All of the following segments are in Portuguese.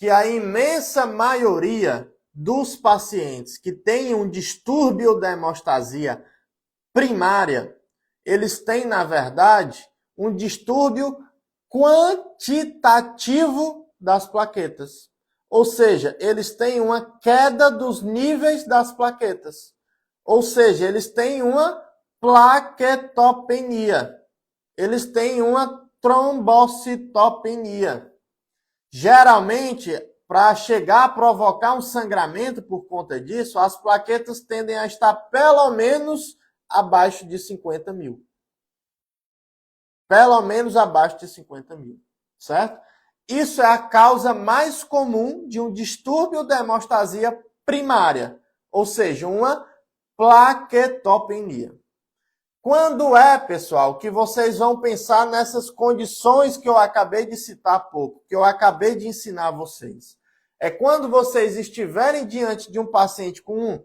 que a imensa maioria dos pacientes que têm um distúrbio da hemostasia primária, eles têm, na verdade, um distúrbio quantitativo das plaquetas. Ou seja, eles têm uma queda dos níveis das plaquetas. Ou seja, eles têm uma plaquetopenia. Eles têm uma trombocitopenia. Geralmente, para chegar a provocar um sangramento por conta disso, as plaquetas tendem a estar pelo menos abaixo de 50 mil. Pelo menos abaixo de 50 mil, certo? Isso é a causa mais comum de um distúrbio da hemostasia primária, ou seja, uma plaquetopenia. Quando é, pessoal, que vocês vão pensar nessas condições que eu acabei de citar há pouco, que eu acabei de ensinar a vocês? É quando vocês estiverem diante de um paciente com um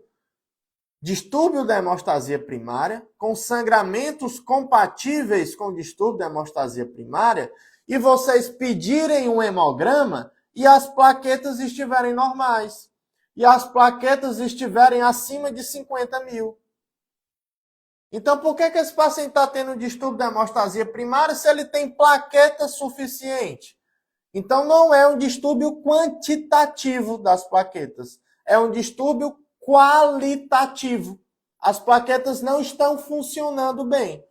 distúrbio da hemostasia primária, com sangramentos compatíveis com o distúrbio da hemostasia primária, e vocês pedirem um hemograma e as plaquetas estiverem normais. E as plaquetas estiverem acima de 50 mil. Então, por que esse paciente está tendo um distúrbio da hemostasia primária se ele tem plaqueta suficiente? Então, não é um distúrbio quantitativo das plaquetas. É um distúrbio qualitativo. As plaquetas não estão funcionando bem.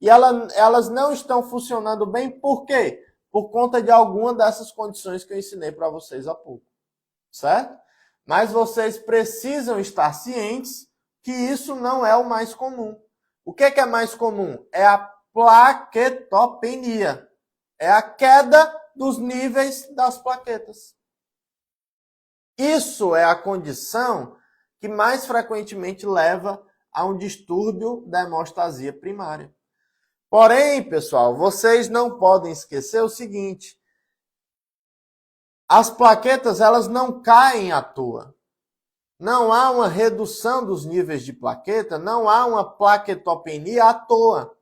E elas não estão funcionando bem por quê? Por conta de alguma dessas condições que eu ensinei para vocês há pouco. Certo? Mas vocês precisam estar cientes que isso não é o mais comum. O que é mais comum? É a plaquetopenia. É a queda dos níveis das plaquetas. Isso é a condição que mais frequentemente leva a um distúrbio da hemostasia primária. Porém, pessoal, vocês não podem esquecer o seguinte: as plaquetas elas não caem à toa. Não há uma redução dos níveis de plaqueta, não há uma plaquetopenia à toa.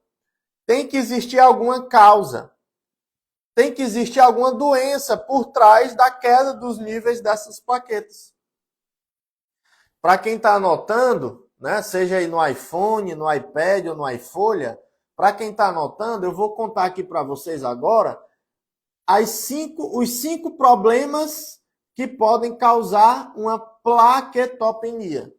Tem que existir alguma causa. Tem que existir alguma doença por trás da queda dos níveis dessas plaquetas. Para quem está anotando, né, seja aí no iPhone, no iPad ou no iFolha, para quem está anotando, eu vou contar aqui para vocês agora os 5 problemas que podem causar uma plaquetopenia.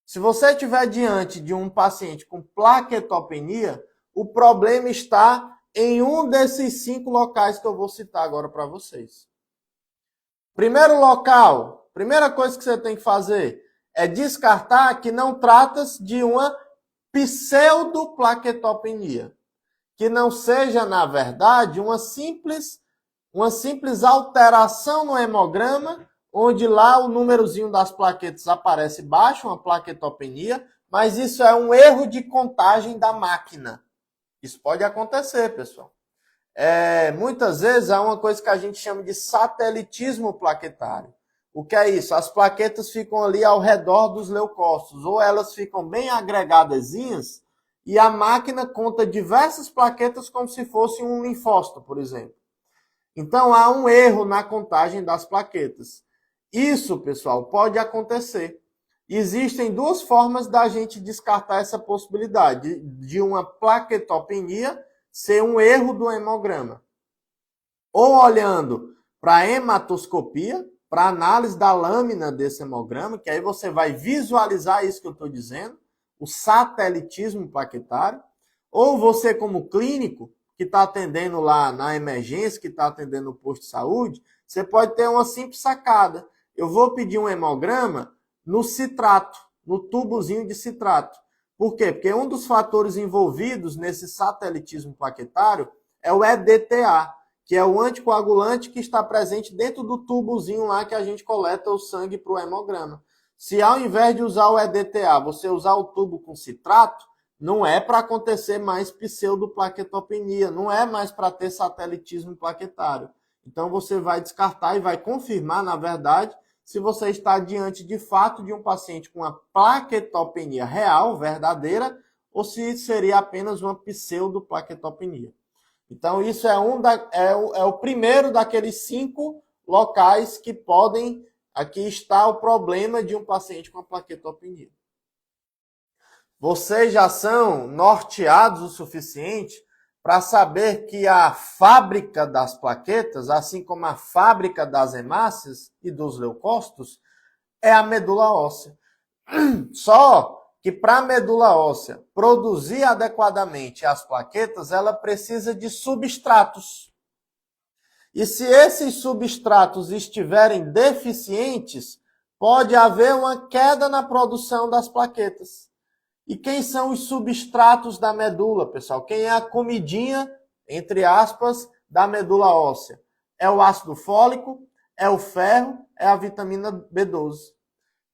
Se você estiver diante de um paciente com plaquetopenia, o problema está em um desses 5 locais que eu vou citar agora para vocês. Primeiro local, primeira coisa que você tem que fazer é descartar que não trata-se de uma pseudoplaquetopenia, que não seja, na verdade, uma simples alteração no hemograma, onde lá o númerozinho das plaquetas aparece baixo, uma plaquetopenia, mas isso é um erro de contagem da máquina. Isso pode acontecer, pessoal. Muitas vezes há uma coisa que a gente chama de satelitismo plaquetário. O que é isso? As plaquetas ficam ali ao redor dos leucócitos, ou elas ficam bem agregadazinhas, e a máquina conta diversas plaquetas como se fosse um linfócito, por exemplo. Então, há um erro na contagem das plaquetas. Isso, pessoal, pode acontecer. Existem 2 formas da gente descartar essa possibilidade de uma plaquetopenia ser um erro do hemograma. Ou olhando para a hematoscopia, para a análise da lâmina desse hemograma, que aí você vai visualizar isso que eu estou dizendo, o satelitismo plaquetário. Ou você, como clínico, que está atendendo lá na emergência, que está atendendo no posto de saúde, você pode ter uma simples sacada. Eu vou pedir um hemograma no citrato, no tubozinho de citrato. Por quê? Porque um dos fatores envolvidos nesse satelitismo plaquetário é o EDTA, que é o anticoagulante que está presente dentro do tubozinho lá que a gente coleta o sangue para o hemograma. Se ao invés de usar o EDTA, você usar o tubo com citrato, não é para acontecer mais pseudoplaquetopenia, não é mais para ter satelitismo plaquetário. Então você vai descartar e vai confirmar, na verdade, se você está diante de fato de um paciente com uma plaquetopenia real, verdadeira, ou se seria apenas uma pseudoplaquetopenia. Então isso é o primeiro daqueles 5 locais que podem, aqui está o problema de um paciente com a plaquetopenia. Vocês já são norteados o suficiente para saber que a fábrica das plaquetas, assim como a fábrica das hemácias e dos leucócitos, é a medula óssea. Só que para a medula óssea produzir adequadamente as plaquetas, ela precisa de substratos. E se esses substratos estiverem deficientes, pode haver uma queda na produção das plaquetas. E quem são os substratos da medula, pessoal? Quem é a comidinha, entre aspas, da medula óssea? É o ácido fólico, é o ferro, é a vitamina B12.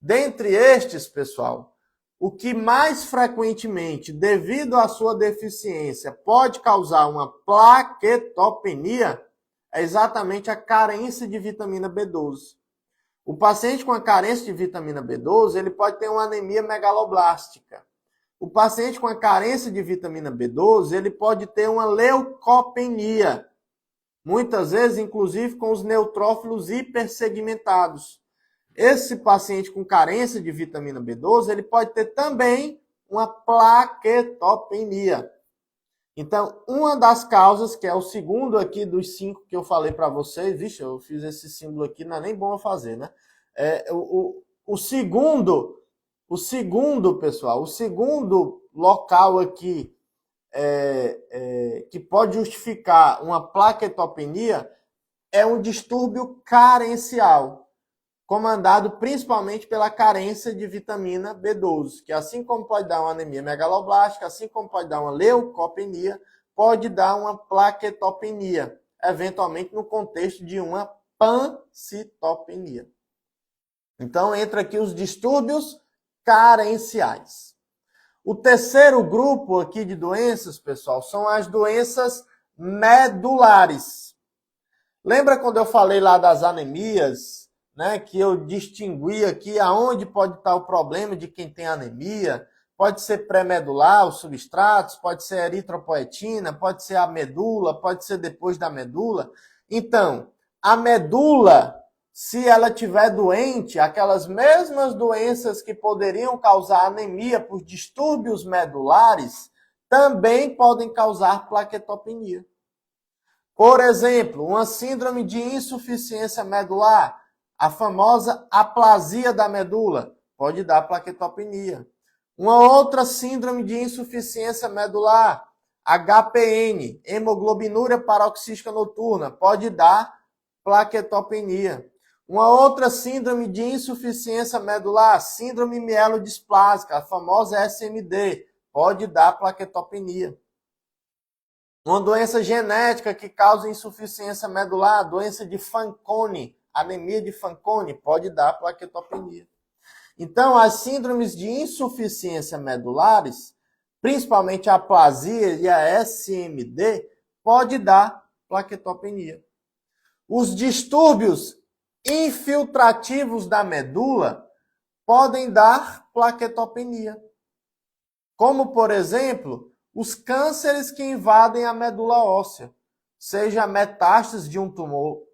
Dentre estes, pessoal, o que mais frequentemente, devido à sua deficiência, pode causar uma plaquetopenia é exatamente a carência de vitamina B12. O paciente com a carência de vitamina B12, ele pode ter uma anemia megaloblástica. O paciente com a carência de vitamina B12, ele pode ter uma leucopenia. Muitas vezes, inclusive, com os neutrófilos hipersegmentados. Esse paciente com carência de vitamina B12, ele pode ter também uma plaquetopenia. Então, uma das causas, que é o segundo aqui dos 5 que eu falei para vocês, vixe, eu fiz esse símbolo aqui, não é nem bom eu fazer, né? O segundo, pessoal, o segundo local aqui que pode justificar uma plaquetopenia é um distúrbio carencial, comandado principalmente pela carência de vitamina B12, que assim como pode dar uma anemia megaloblástica, assim como pode dar uma leucopenia, pode dar uma plaquetopenia, eventualmente no contexto de uma pancitopenia. Então entra aqui os distúrbios carenciais. O terceiro grupo aqui de doenças, pessoal, são as doenças medulares. Lembra quando eu falei lá das anemias, né, que eu distingui aqui aonde pode estar o problema de quem tem anemia? Pode ser pré-medular, os substratos, pode ser eritropoetina, pode ser a medula, pode ser depois da medula. Então, a medula, se ela estiver doente, aquelas mesmas doenças que poderiam causar anemia por distúrbios medulares, também podem causar plaquetopenia. Por exemplo, uma síndrome de insuficiência medular, a famosa aplasia da medula, pode dar plaquetopenia. Uma outra síndrome de insuficiência medular, HPN, hemoglobinúria paroxística noturna, pode dar plaquetopenia. Uma outra síndrome de insuficiência medular, síndrome mielodisplásica, a famosa SMD, pode dar plaquetopenia. Uma doença genética que causa insuficiência medular, doença de Fanconi, anemia de Fanconi, pode dar plaquetopenia. Então, as síndromes de insuficiência medulares, principalmente a aplasia e a SMD, pode dar plaquetopenia. Os distúrbios infiltrativos da medula podem dar plaquetopenia. Como, por exemplo, os cânceres que invadem a medula óssea, seja metástase de um tumor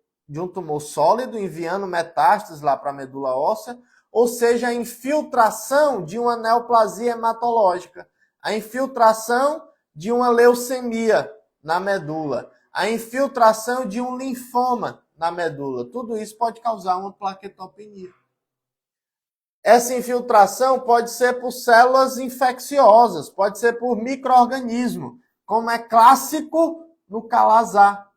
sólido, enviando metástases lá para a medula óssea, ou seja, a infiltração de uma neoplasia hematológica, a infiltração de uma leucemia na medula, a infiltração de um linfoma na medula. Tudo isso pode causar uma plaquetopenia. Essa infiltração pode ser por células infecciosas, pode ser por micro-organismo, como é clássico no calazar.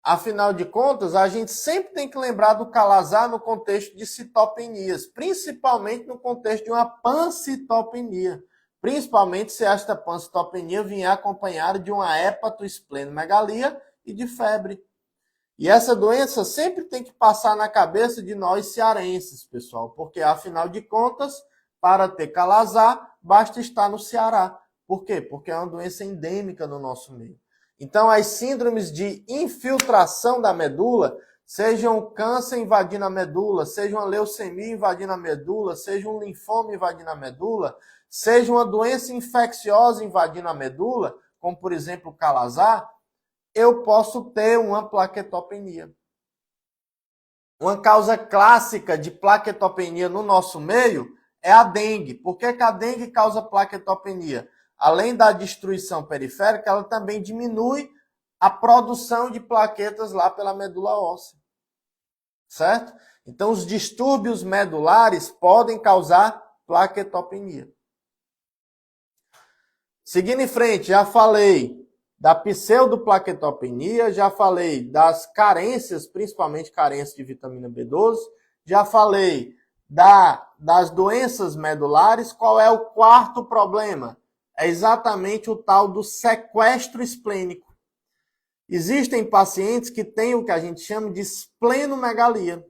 Afinal de contas, a gente sempre tem que lembrar do calazar no contexto de citopenias, principalmente no contexto de uma pancitopenia, principalmente se esta pancitopenia vier acompanhada de uma hepatosplenomegalia e de febre. E essa doença sempre tem que passar na cabeça de nós cearenses, pessoal, porque afinal de contas, para ter calazar, basta estar no Ceará. Por quê? Porque é uma doença endêmica no nosso meio. Então, as síndromes de infiltração da medula, seja um câncer invadindo a medula, seja uma leucemia invadindo a medula, seja um linfoma invadindo a medula, seja uma doença infecciosa invadindo a medula, como por exemplo o calazar, eu posso ter uma plaquetopenia. Uma causa clássica de plaquetopenia no nosso meio é a dengue. Por que a dengue causa plaquetopenia? Além da destruição periférica, ela também diminui a produção de plaquetas lá pela medula óssea. Certo? Então, os distúrbios medulares podem causar plaquetopenia. Seguindo em frente, já falei da pseudoplaquetopenia, já falei das carências, principalmente carência de vitamina B12, já falei das doenças medulares. Qual é o quarto problema? É exatamente o tal do sequestro esplênico. Existem pacientes que têm o que a gente chama de esplenomegalia.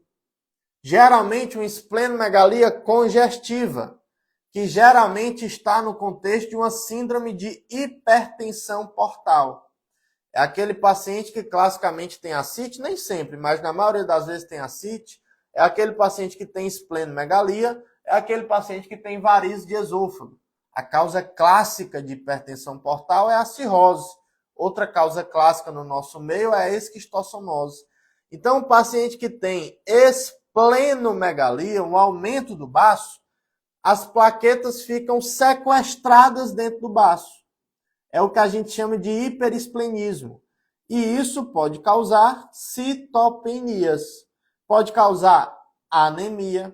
Geralmente uma esplenomegalia congestiva, que geralmente está no contexto de uma síndrome de hipertensão portal. É aquele paciente que classicamente tem ascite, nem sempre, mas na maioria das vezes tem ascite. É aquele paciente que tem esplenomegalia, é aquele paciente que tem varizes de esôfago. A causa clássica de hipertensão portal é a cirrose. Outra causa clássica no nosso meio é a esquistossomose. Então, o paciente que tem esplenomegalia, um aumento do baço, as plaquetas ficam sequestradas dentro do baço. É o que a gente chama de hiperesplenismo. E isso pode causar citopenias, pode causar anemia,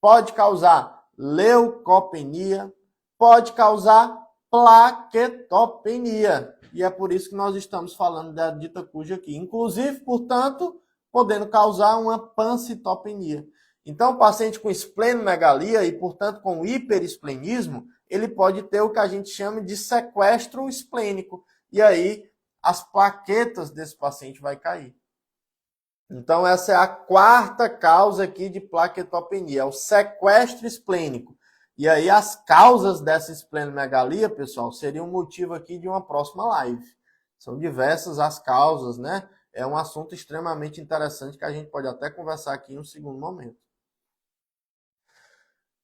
pode causar leucopenia, pode causar plaquetopenia. E é por isso que nós estamos falando da dita cuja aqui. Inclusive, portanto, podendo causar uma pancitopenia. Então, o paciente com esplenomegalia e, portanto, com hiperesplenismo, ele pode ter o que a gente chama de sequestro esplênico. E aí, as plaquetas desse paciente vai cair. Então, essa é a quarta causa aqui de plaquetopenia, é o sequestro esplênico. E aí, as causas dessa esplenomegalia, pessoal, seriam motivo aqui de uma próxima live. São diversas as causas, né? É um assunto extremamente interessante que a gente pode até conversar aqui em um segundo momento.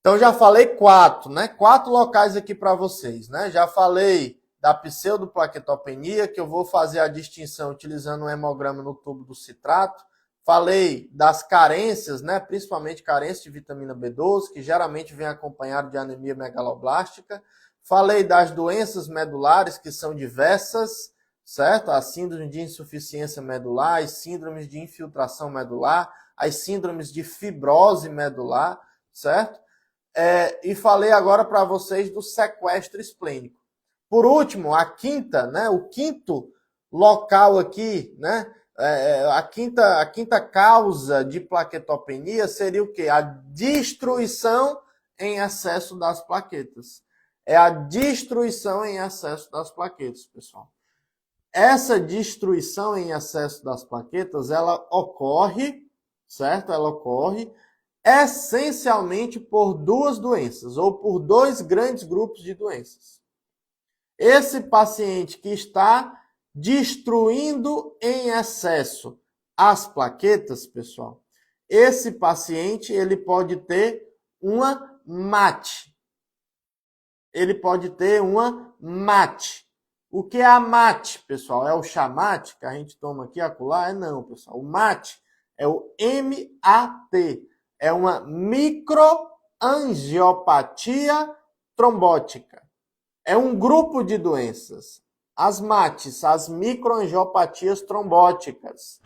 Então, já falei 4, né? 4 locais aqui para vocês, né? Já falei da pseudoplaquetopenia, que eu vou fazer a distinção utilizando um hemograma no tubo do citrato. Falei das carências, né? Principalmente carência de vitamina B12, que geralmente vem acompanhado de anemia megaloblástica. Falei das doenças medulares, que são diversas, certo? As síndromes de insuficiência medular, as síndromes de infiltração medular, as síndromes de fibrose medular, certo? E falei agora para vocês do sequestro esplênico. Por último, a quinta, né, o quinto local aqui, né, a quinta causa de plaquetopenia seria o quê? A destruição em excesso das plaquetas. É a destruição em excesso das plaquetas, pessoal. Essa destruição em excesso das plaquetas, ela ocorre, certo? Ela ocorre essencialmente por duas doenças, ou por dois grandes grupos de doenças. Esse paciente que está destruindo em excesso as plaquetas, pessoal, esse paciente ele pode ter uma MAT. Ele pode ter uma MAT. O que é a MAT, pessoal? É o chamate que a gente toma aqui, acolá? Não, pessoal. O MAT é o MAT. É uma microangiopatia trombótica. É um grupo de doenças. As MATs, as microangiopatias trombóticas.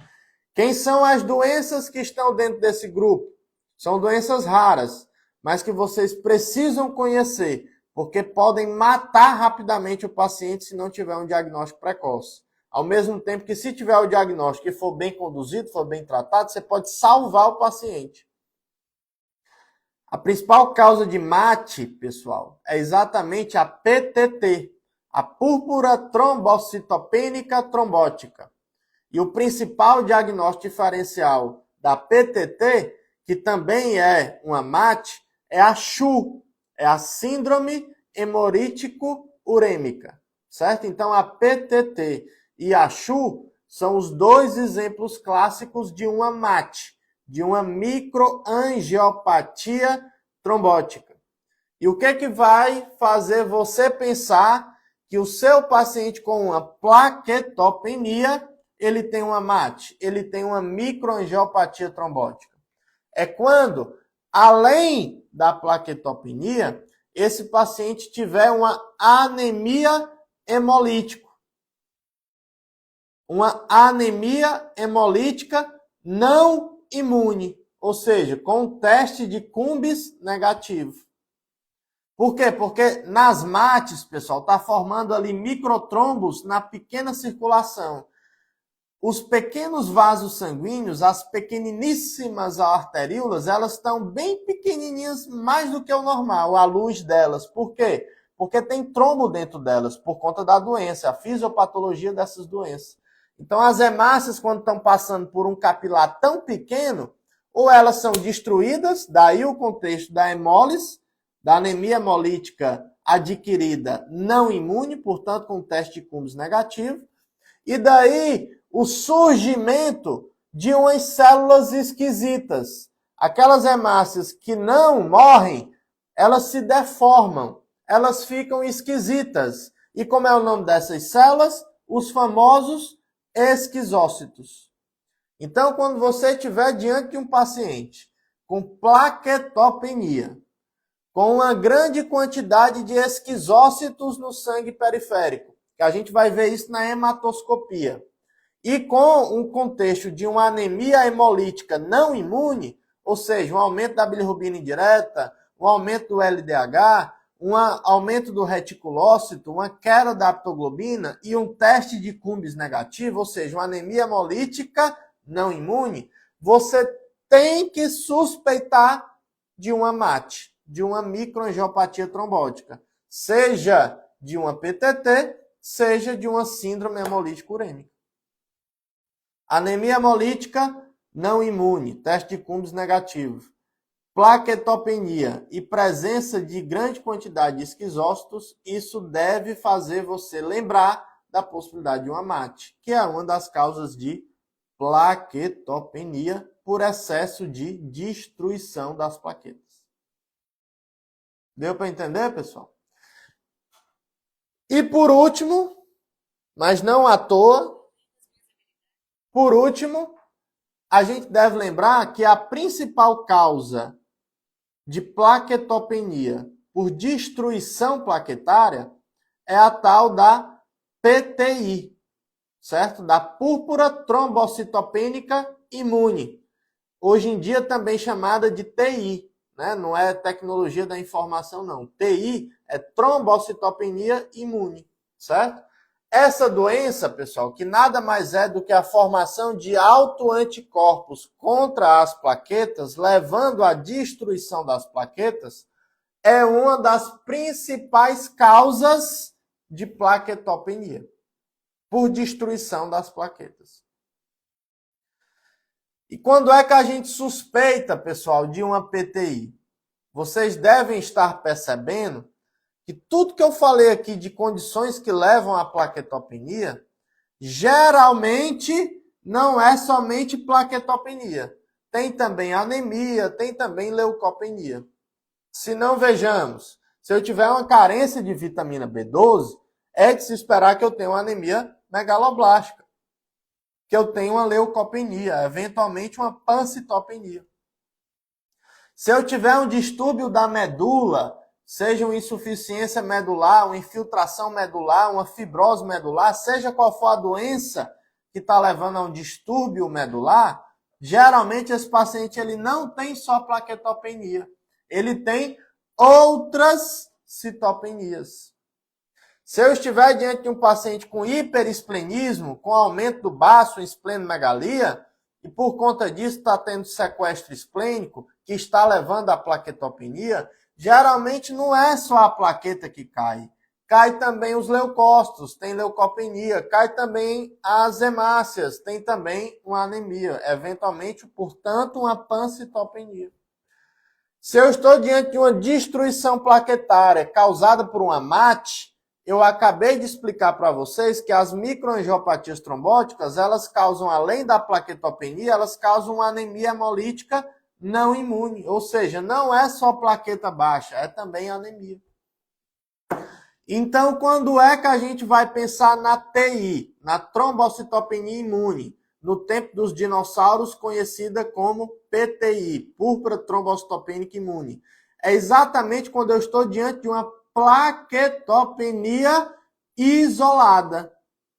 Quem são as doenças que estão dentro desse grupo? São doenças raras, mas que vocês precisam conhecer, porque podem matar rapidamente o paciente se não tiver um diagnóstico precoce. Ao mesmo tempo que, se tiver o diagnóstico e for bem conduzido, for bem tratado, você pode salvar o paciente. A principal causa de MAT, pessoal, é exatamente a PTT, a púrpura trombocitopênica trombótica. E o principal diagnóstico diferencial da PTT, que também é uma MAT, é a SHU, é a síndrome hemorítico-urêmica, certo? Então, a PTT e a SHU são os dois exemplos clássicos de uma MAT, de uma microangiopatia trombótica. E o que vai fazer você pensar que o seu paciente com uma plaquetopenia ele tem uma MAT? Ele tem uma microangiopatia trombótica. É quando, além da plaquetopenia, esse paciente tiver uma anemia hemolítica. Uma anemia hemolítica não imune, ou seja, com teste de Cumbis negativo. Por quê? Porque nas MATs, pessoal, está formando ali microtrombos na pequena circulação. Os pequenos vasos sanguíneos, as pequeniníssimas arteríolas, elas estão bem pequenininhas, mais do que o normal, a luz delas. Por quê? Porque tem trombo dentro delas, por conta da doença, a fisiopatologia dessas doenças. Então, as hemácias, quando estão passando por um capilar tão pequeno, ou elas são destruídas, daí o contexto da hemólise, da anemia hemolítica adquirida não imune, portanto, com teste de Cumbis negativo, e daí o surgimento de umas células esquisitas. Aquelas hemácias que não morrem, elas se deformam, elas ficam esquisitas. E como é o nome dessas células? Os famosos esquizócitos. Então, quando você estiver diante de um paciente com plaquetopenia, com uma grande quantidade de esquizócitos no sangue periférico, que a gente vai ver isso na hematoscopia, e com um contexto de uma anemia hemolítica não imune, ou seja, um aumento da bilirrubina indireta, um aumento do LDH, um aumento do reticulócito, uma queda da aptoglobina e um teste de Cumbis negativo, ou seja, uma anemia hemolítica não imune, você tem que suspeitar de uma MAT, de uma microangiopatia trombótica, seja de uma PTT, seja de uma síndrome hemolítica urêmica. Anemia hemolítica não imune, teste de Cumbis negativo. Plaquetopenia e presença de grande quantidade de esquizócitos, isso deve fazer você lembrar da possibilidade de uma MAT, que é uma das causas de plaquetopenia por excesso de destruição das plaquetas. Deu para entender, pessoal? E por último, mas não à toa, por último, a gente deve lembrar que a principal causa de plaquetopenia por destruição plaquetária é a tal da PTI, certo? Da púrpura trombocitopênica imune. Hoje em dia também chamada de TI, né? Não é tecnologia da informação, não. TI é trombocitopenia imune, certo? Essa doença, pessoal, que nada mais é do que a formação de autoanticorpos contra as plaquetas, levando à destruição das plaquetas, é uma das principais causas de plaquetopenia, por destruição das plaquetas. E quando é que a gente suspeita, pessoal, de uma PTI? Vocês devem estar percebendo que tudo que eu falei aqui de condições que levam à plaquetopenia, geralmente não é somente plaquetopenia. Tem também anemia, tem também leucopenia. Se não, vejamos, se eu tiver uma carência de vitamina B12, é de se esperar que eu tenha uma anemia megaloblástica, que eu tenha uma leucopenia, eventualmente uma pancitopenia. Se eu tiver um distúrbio da medula, seja uma insuficiência medular, uma infiltração medular, uma fibrose medular, seja qual for a doença que está levando a um distúrbio medular, geralmente esse paciente ele não tem só plaquetopenia, ele tem outras citopenias. Se eu estiver diante de um paciente com hiperesplenismo, com aumento do baço, esplenomegalia, e por conta disso está tendo sequestro esplênico, que está levando à plaquetopenia, geralmente não é só a plaqueta que cai. Cai também os leucócitos, tem leucopenia, cai também as hemácias, tem também uma anemia, eventualmente, portanto, uma pancitopenia. Se eu estou diante de uma destruição plaquetária causada por uma MAT, eu acabei de explicar para vocês que as microangiopatias trombóticas, elas causam, além da plaquetopenia, elas causam uma anemia hemolítica não imune. Ou seja, não é só plaqueta baixa, é também anemia. Então, quando é que a gente vai pensar na TI, na trombocitopenia imune, no tempo dos dinossauros, conhecida como PTI, púrpura trombocitopênica imune. É exatamente quando eu estou diante de uma plaquetopenia isolada.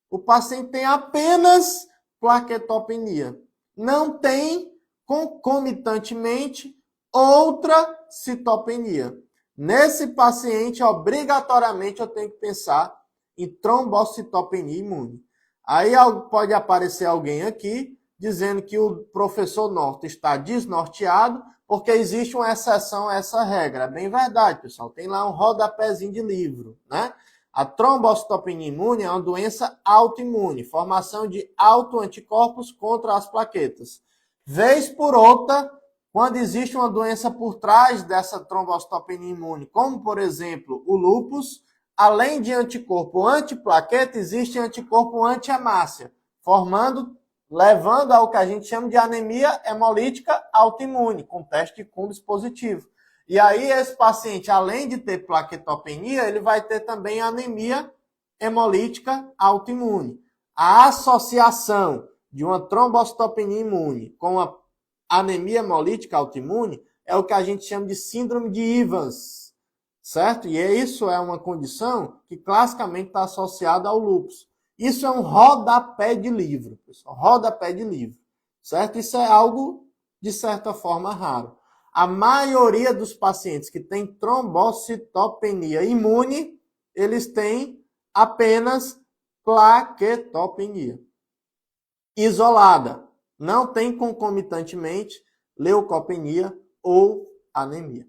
O paciente tem apenas plaquetopenia. Não tem, concomitantemente, outra citopenia. Nesse paciente, obrigatoriamente, eu tenho que pensar em trombocitopenia imune. Aí pode aparecer alguém aqui dizendo que o professor Norton está desnorteado porque existe uma exceção a essa regra. É bem verdade, pessoal. Tem lá um rodapézinho de livro, né? A trombocitopenia imune é uma doença autoimune, formação de autoanticorpos contra as plaquetas. Vez por outra, quando existe uma doença por trás dessa trombocitopenia imune, como, por exemplo, o lúpus, além de anticorpo antiplaqueta, existe anticorpo anti-hemácia, levando ao que a gente chama de anemia hemolítica autoimune, com teste de Cumbres positivo. E aí esse paciente, além de ter plaquetopenia, ele vai ter também anemia hemolítica autoimune. A associação de uma trombocitopenia imune com a anemia hemolítica autoimune é o que a gente chama de síndrome de Evans, certo? E isso é uma condição que classicamente está associada ao lúpus. Isso é um rodapé de livro, pessoal, rodapé de livro, certo? Isso é algo, de certa forma, raro. A maioria dos pacientes que têm trombocitopenia imune, eles têm apenas plaquetopenia isolada. Não tem concomitantemente leucopenia ou anemia.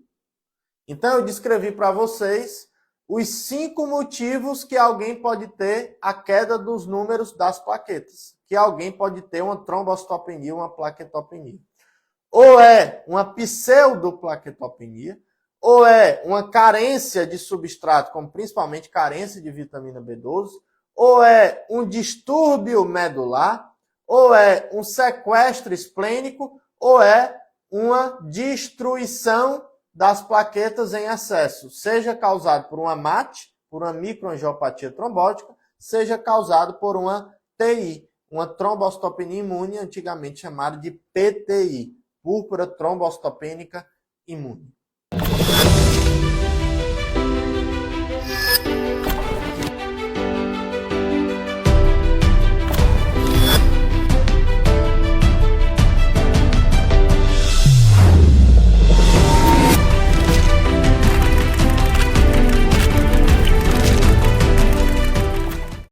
Então, eu descrevi para vocês os 5 motivos que alguém pode ter a queda dos números das plaquetas. Que alguém pode ter uma trombocitopenia, uma plaquetopenia. Ou é uma pseudoplaquetopenia, ou é uma carência de substrato, como principalmente carência de vitamina B12, ou é um distúrbio medular, ou é um sequestro esplênico, ou é uma destruição das plaquetas em excesso, seja causado por uma MAT, por uma microangiopatia trombótica, seja causado por uma TI, uma trombocitopenia imune, antigamente chamada de PTI, púrpura trombocitopênica imune.